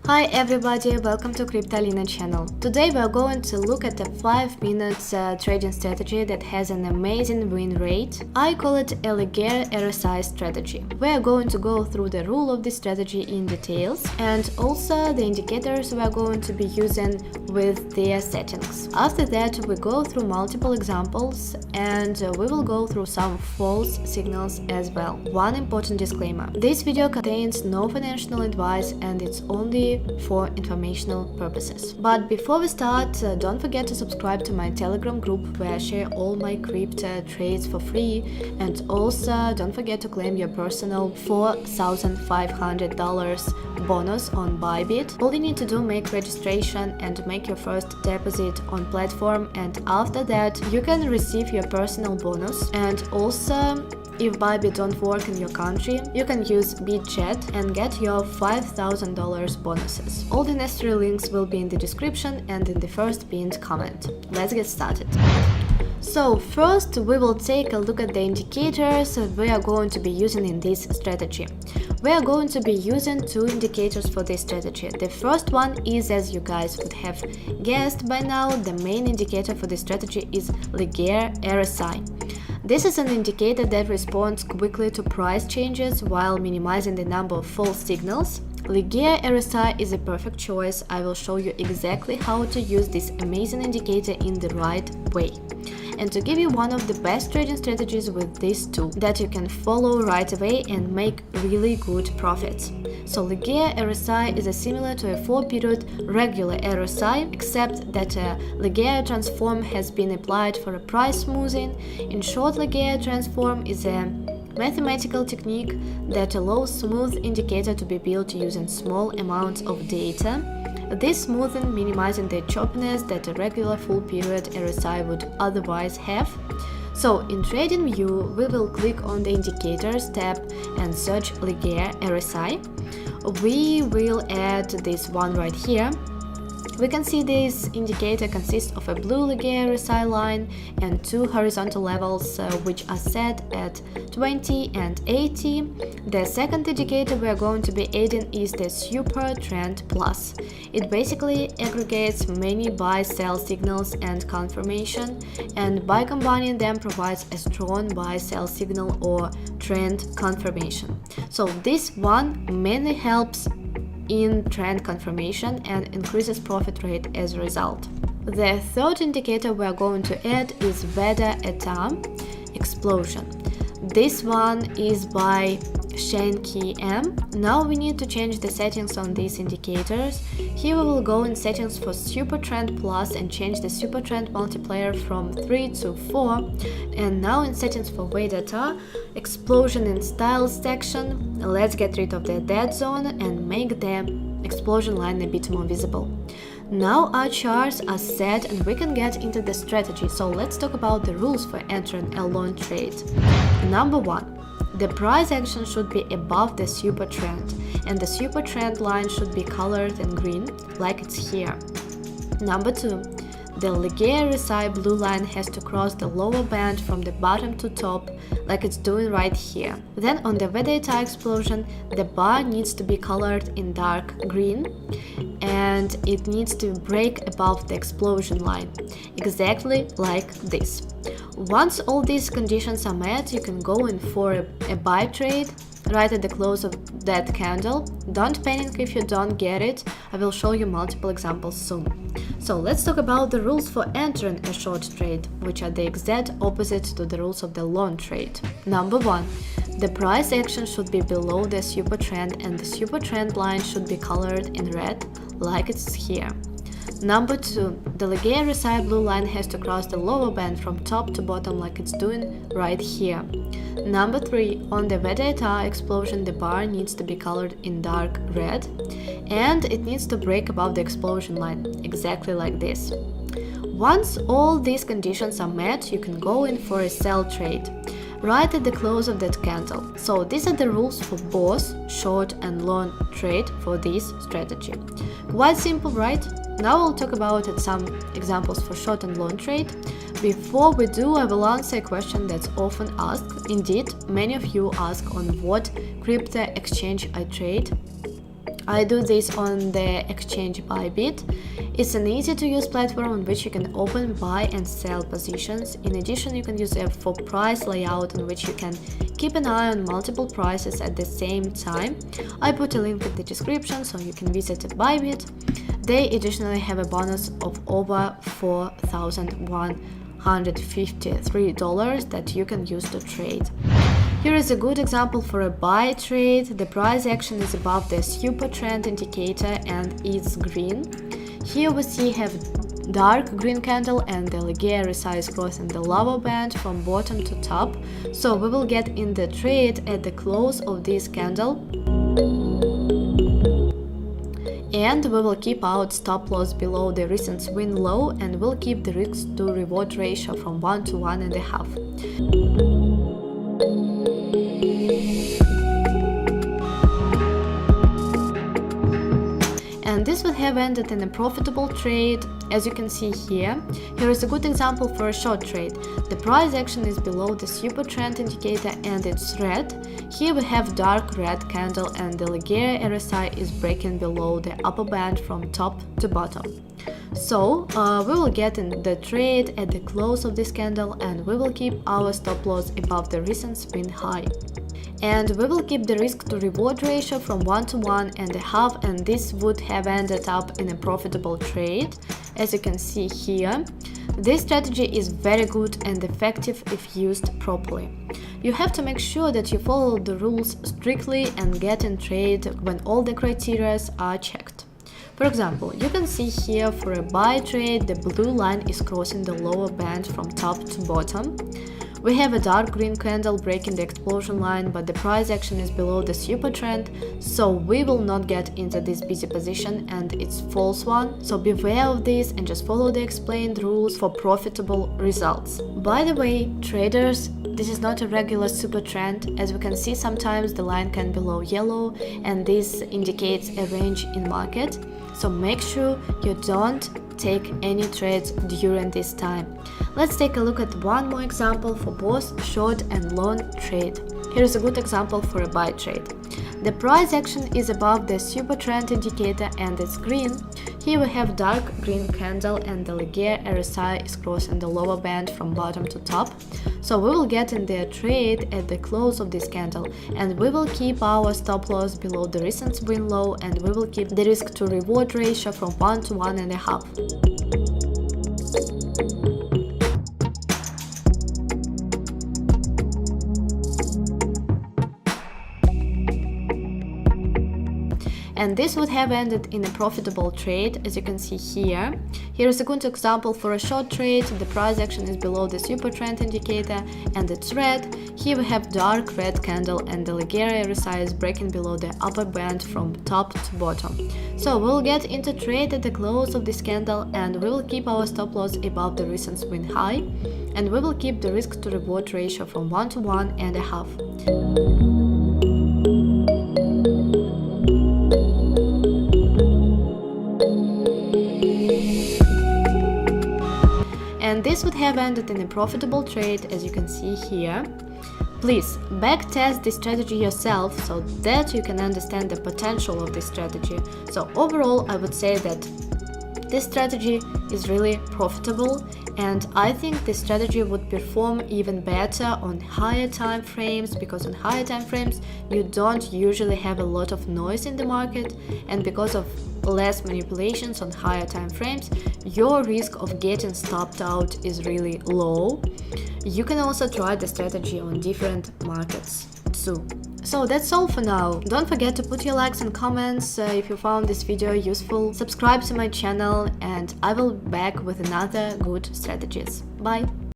Hi everybody, welcome to Cryptalina channel. Today we are going to look at a 5 minutes trading strategy that has an amazing win rate. I call it a Laguerre RSI strategy. We are going to go through the rule of this strategy in details and also the indicators we are going to be using with their settings. After that we go through multiple examples and we will go through some false signals as well. One important disclaimer: this video contains no financial advice and it's only for informational purposes. But before we start, don't forget to subscribe to my Telegram group where I share all my crypto trades for free, and also don't forget to claim your personal $4,500 bonus on Bybit. All you need to do, make registration and make your first deposit on platform, and after that you can receive your personal bonus. And also, if Bybit don't work in your country, you can use Bitget and get your $5,000 bonuses. All the necessary links will be in the description and in the first pinned comment. Let's get started. So first we will take a look at the indicators we are going to be using in this strategy. We are going to be using two indicators for this strategy. The first one is, as you guys would have guessed by now, the main indicator for this strategy is Laguerre RSI. This is an indicator that responds quickly to price changes while minimizing the number of false signals. Laguerre RSI is a perfect choice. I will show you exactly how to use this amazing indicator in the right way, and to give you one of the best trading strategies with this tool that you can follow right away and make really good profits. So Laguerre RSI is similar to a 4-period regular RSI, except that a Laguerre transform has been applied for a price smoothing. In short, Laguerre transform is a mathematical technique that allows smooth indicator to be built using small amounts of data. This smoothing minimizing the choppiness that a regular full period RSI would otherwise have. So in trading view, we will click on the indicators tab and search Laguerre RSI. We will add this one right here. We can see this indicator consists of a blue Laguerre RSI line and two horizontal levels which are set at 20 and 80. The second indicator we are going to be adding is the Super Trend Plus. It basically aggregates many buy-sell signals and confirmation, and by combining them provides a strong buy-sell signal or trend confirmation. So this one mainly helps in trend confirmation and increases profit rate as a result. The third indicator we are going to add is Veda Eta Explosion. This one is by Shanky M. Now we need to change the settings on these indicators. Here we will go in settings for Super Trend Plus and change the Super Trend multiplier from 3 to 4. And now in settings for Veda Eta Explosion and Style section, let's get rid of the dead zone and make the explosion line a bit more visible. Now our charts are set and we can get into the strategy, so let's talk about the rules for entering a long trade. Number 1. The price action should be above the super trend, and the super trend line should be colored in green, like it's here. Number 2. The Laguerre RSI blue line has to cross the lower band from the bottom to top, like it's doing right here. Then on the Veda Eta Explosion, the bar needs to be colored in dark green, and it needs to break above the explosion line, exactly like this. Once all these conditions are met, you can go in for a buy trade right at the close of that candle. Don't panic if you don't get it, I will show you multiple examples soon. So let's talk about the rules for entering a short trade, which are the exact opposite to the rules of the long trade. Number 1. The price action should be below the super trend and the super trend line should be colored in red, like it's here. Number 2. The Laguerre RSI blue line has to cross the lower band from top to bottom, like it's doing right here. Number 3. On the Veda Eta Explosion, the bar needs to be colored in dark red, and it needs to break above the explosion line, exactly like this. Once all these conditions are met, you can go in for a sell trade right at the close of that candle. So these are the rules for both short and long trade for this strategy. Quite simple, right? Now we'll talk about some examples for short and long trade. Before we do, I will answer a question that's often asked. Indeed, many of you ask on what crypto exchange I trade. I do this on the exchange Bybit. It's an easy to use platform on which you can open, buy and sell positions. In addition, you can use a for price layout on which you can keep an eye on multiple prices at the same time. I put a link in the description so you can visit Bybit. They additionally have a bonus of over $4,153 that you can use to trade. Here is a good example for a buy trade. The price action is above the super trend indicator and it's green. Here we have dark green candle and the Ligeia RSI is crossing the lower band from bottom to top. So we will get in the trade at the close of this candle. And we will keep our stop loss below the recent swing low and we'll keep the risk to reward ratio from 1 to 1.5. And this would have ended in a profitable trade, as you can see here. Here is a good example for a short trade. The price action is below the super trend indicator and it's red. Here we have dark red candle and the Ligeia RSI is breaking below the upper band from top to bottom. So we will get in the trade at the close of this candle and we will keep our stop loss above the recent swing high. And we will keep the risk to reward ratio from 1 to 1.5, and this would have ended up in a profitable trade, as you can see here. This strategy is very good and effective if used properly. You have to make sure that you follow the rules strictly and get in trade when all the criteria are checked. For example, you can see here for a buy trade, the blue line is crossing the lower band from top to bottom. We have a dark green candle breaking the explosion line, but the price action is below the super trend, so we will not get into this busy position and it's false one. So beware of this and just follow the explained rules for profitable results. By the way, traders, this is not a regular super trend. As we can see, sometimes the line can be low yellow and this indicates a range in market. So make sure you don't take any trades during this time. Let's take a look at one more example for both short and long trade. Here is a good example for a buy trade. The price action is above the super trend indicator and it's green. Here we have dark green candle and the Ligeia RSI is crossing the lower band from bottom to top. So we will get in the trade at the close of this candle and we will keep our stop loss below the recent swing low and we will keep the risk to reward ratio from 1 to 1.5. And this would have ended in a profitable trade, as you can see here. Here is a good example for a short trade. The price action is below the super trend indicator and it's red. Here we have dark red candle and the Ligeia RSI is breaking below the upper band from top to bottom. So we'll get into trade at the close of this candle and we will keep our stop loss above the recent swing high and we will keep the risk to reward ratio from 1 to 1.5. And this would have ended in a profitable trade, as you can see here. Please backtest this strategy yourself so that you can understand the potential of this strategy. So overall, I would say that this strategy is really profitable, and I think this strategy would perform even better on higher time frames, because on higher time frames you don't usually have a lot of noise in the market, and because of less manipulations on higher time frames, your risk of getting stopped out is really low. You can also try the strategy on different markets too. So that's all for now. Don't forget to put your likes and comments if you found this video useful. Subscribe to my channel and I will be back with another good strategies. Bye!